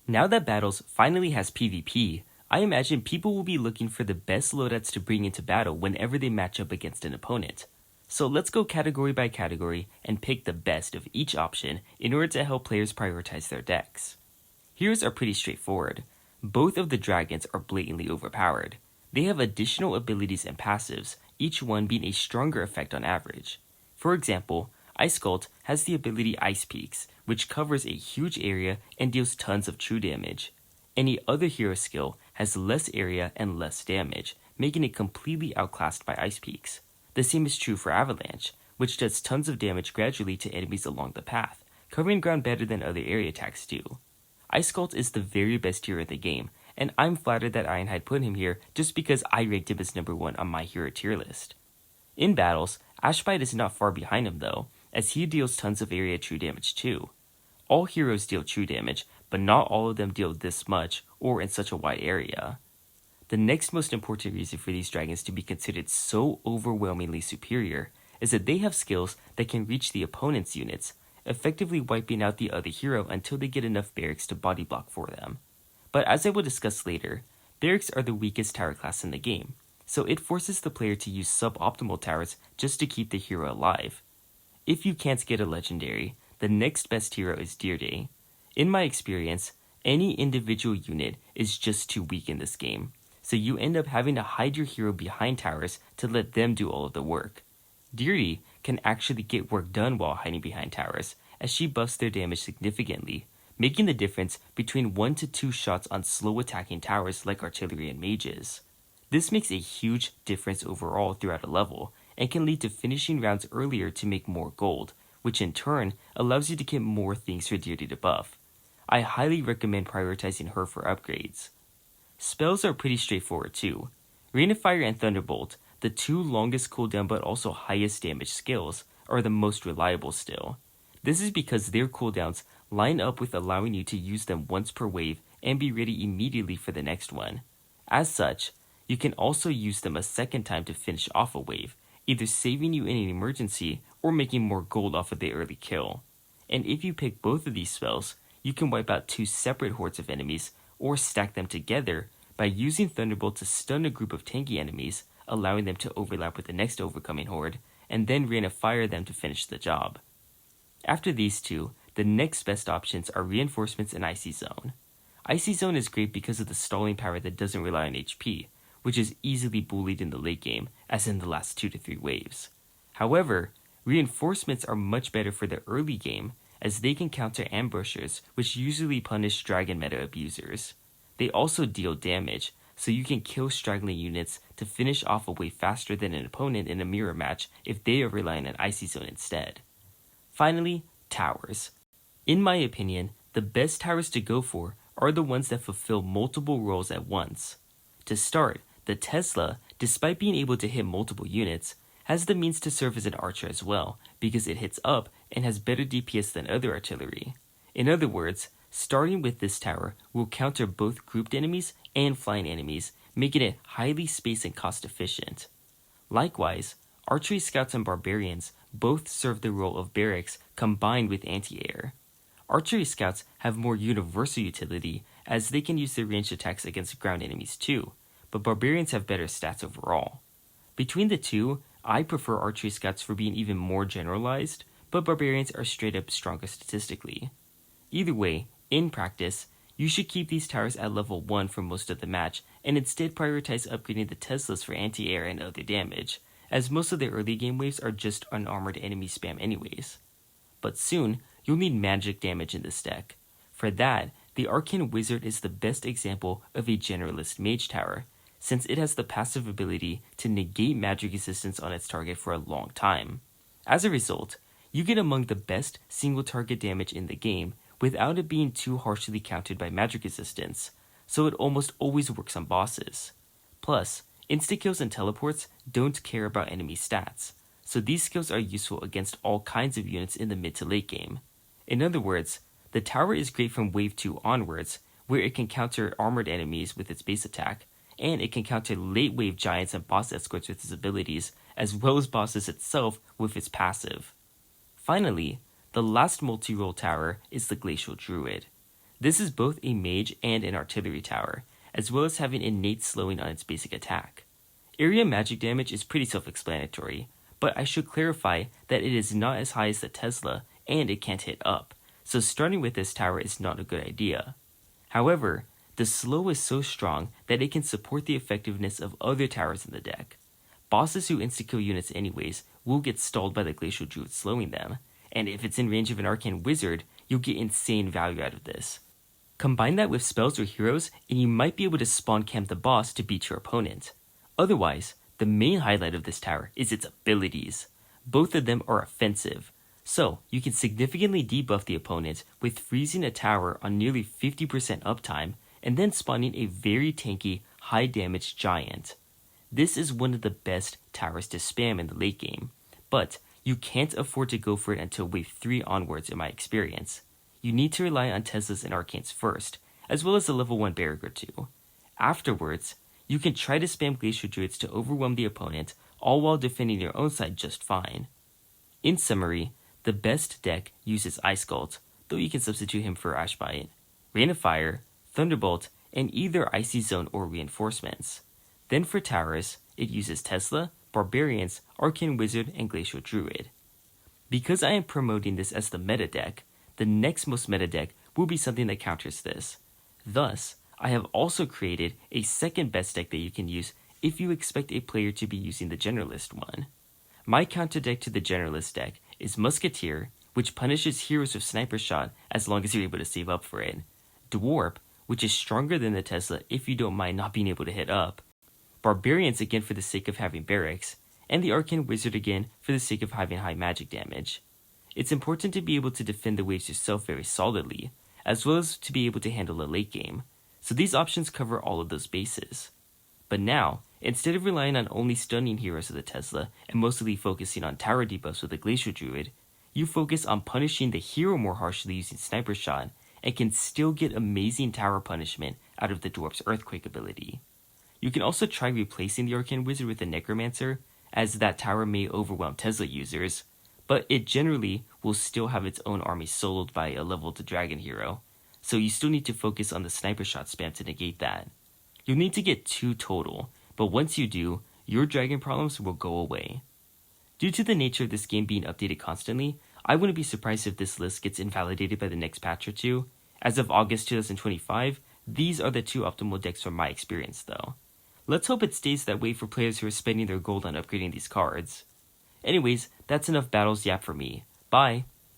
Now that Battles finally has PvP, I imagine people will be looking for the best loadouts to bring into battle whenever they match up against an opponent. So let's go category by category and pick the best of each option in order to help players prioritize their decks. Heroes are pretty straightforward. Both of the dragons are blatantly overpowered. They have additional abilities and passives, each one being a stronger effect on average. For example, Ice Cult has the ability Ice Peaks, which covers a huge area and deals tons of true damage. Any other hero skill has less area and less damage, making it completely outclassed by Ice Peaks. The same is true for Avalanche, which does tons of damage gradually to enemies along the path, covering ground better than other area attacks do. Ice Cult is the very best hero in the game, and I'm flattered that Ironhide put him here just because I ranked him as number 1 on my hero tier list. In battles, Ashbite is not far behind him though, as he deals tons of area true damage too. All heroes deal true damage, but not all of them deal this much or in such a wide area. The next most important reason for these dragons to be considered so overwhelmingly superior is that they have skills that can reach the opponent's units, effectively wiping out the other hero until they get enough barracks to body block for them. But as I will discuss later, barracks are the weakest tower class in the game, so it forces the player to use suboptimal towers just to keep the hero alive. If you can't get a legendary, the next best hero is Deerde. In my experience, any individual unit is just too weak in this game, so you end up having to hide your hero behind towers to let them do all of the work. Deerde can actually get work done while hiding behind towers, as she buffs their damage significantly, making the difference between 1 to 2 shots on slow attacking towers like artillery and mages. This makes a huge difference overall throughout a level, and can lead to finishing rounds earlier to make more gold, which in turn allows you to get more things for Deerde to buff. I highly recommend prioritizing her for upgrades. Spells are pretty straightforward too. Rain of Fire and Thunderbolt, the 2 longest cooldown but also highest damage skills, are the most reliable still. This is because their cooldowns line up with allowing you to use them once per wave and be ready immediately for the next one. As such, you can also use them a second time to finish off a wave, either saving you in an emergency or making more gold off of the early kill. And if you pick both of these spells, you can wipe out 2 separate hordes of enemies or stack them together by using Thunderbolt to stun a group of tanky enemies, allowing them to overlap with the next overcoming horde, and then Rain of Fire them to finish the job. After these two, the next best options are Reinforcements and Icy Zone. Icy Zone is great because of the stalling power that doesn't rely on HP, which is easily bullied in the late game, as in the last 2 to 3 waves. However, Reinforcements are much better for the early game, as they can counter ambushers, which usually punish dragon meta abusers. They also deal damage, so you can kill straggling units to finish off a wave faster than an opponent in a mirror match if they are relying on Icy Zone instead. Finally, towers. In my opinion, the best towers to go for are the ones that fulfill multiple roles at once. To start, the Tesla, despite being able to hit multiple units, has the means to serve as an archer as well, because it hits up and has better DPS than other artillery. In other words, starting with this tower will counter both grouped enemies and flying enemies, making it highly space and cost efficient. Likewise, archery scouts and barbarians both serve the role of barracks combined with anti-air. Archery scouts have more universal utility, as they can use their ranged attacks against ground enemies too, but barbarians have better stats overall. Between the two, I prefer archery scouts for being even more generalized, but barbarians are straight up stronger statistically. Either way, in practice, you should keep these towers at level 1 for most of the match, and instead prioritize upgrading the Teslas for anti-air and other damage, as most of the early game waves are just unarmored enemy spam anyways. But soon, you'll need magic damage in this deck. For that, the Arcane Wizard is the best example of a generalist mage tower, since it has the passive ability to negate magic resistance on its target for a long time. As a result, you get among the best single target damage in the game without it being too harshly countered by magic resistance, so it almost always works on bosses. Plus, insta-kills and teleports don't care about enemy stats, so these skills are useful against all kinds of units in the mid to late game. In other words, the tower is great from wave 2 onwards, where it can counter armored enemies with its base attack, and it can counter late wave giants and boss escorts with its abilities, as well as bosses itself with its passive. Finally, the last multi-role tower is the Glacial Druid. This is both a mage and an artillery tower, as well as having innate slowing on its basic attack. Area magic damage is pretty self-explanatory, but I should clarify that it is not as high as the Tesla and it can't hit up, so starting with this tower is not a good idea. However, the slow is so strong that it can support the effectiveness of other towers in the deck. Bosses who insta-kill units anyways will get stalled by the Glacial Druid slowing them, and if it's in range of an Arcane Wizard, you'll get insane value out of this. Combine that with spells or heroes, and you might be able to spawn camp the boss to beat your opponent. Otherwise, the main highlight of this tower is its abilities. Both of them are offensive, so you can significantly debuff the opponent with freezing a tower on nearly 50% uptime and then spawning a very tanky, high damage giant. This is one of the best towers to spam in the late game, but you can't afford to go for it until wave 3 onwards in my experience. You need to rely on Teslas and Arcanes first, as well as a level 1 barrier or 2. Afterwards, you can try to spam Glacial Druids to overwhelm the opponent, all while defending your own side just fine. In summary, the best deck uses Ice Cult, though you can substitute him for Ashbite, Rain of Fire, Thunderbolt, and either Icy Zone or Reinforcements. Then for towers, it uses Tesla, Barbarians, Arcane Wizard, and Glacial Druid. Because I am promoting this as the meta deck, the next most meta deck will be something that counters this. Thus, I have also created a second best deck that you can use if you expect a player to be using the Generalist one. My counter deck to the Generalist deck is Musketeer, which punishes heroes with Sniper Shot as long as you're able to save up for it, Dwarf, which is stronger than the Tesla if you don't mind not being able to hit up, Barbarians again for the sake of having barracks, and the Arcane Wizard again for the sake of having high magic damage. It's important to be able to defend the waves yourself very solidly, as well as to be able to handle a late game, so these options cover all of those bases. But now, instead of relying on only stunning heroes of the Tesla and mostly focusing on tower debuffs with the Glacial Druid, you focus on punishing the hero more harshly using Sniper Shot, and can still get amazing tower punishment out of the Dwarf's Earthquake ability. You can also try replacing the Arcane Wizard with the Necromancer, as that tower may overwhelm Tesla users, but it generally will still have its own army soloed by a leveled dragon hero, so you still need to focus on the Sniper Shot spam to negate that. You'll need to get 2 total, but once you do, your dragon problems will go away. Due to the nature of this game being updated constantly, I wouldn't be surprised if this list gets invalidated by the next patch or 2. As of August 2025, these are the 2 optimal decks from my experience though. Let's hope it stays that way for players who are spending their gold on upgrading these cards. Anyways, that's enough battles yap for me. Bye!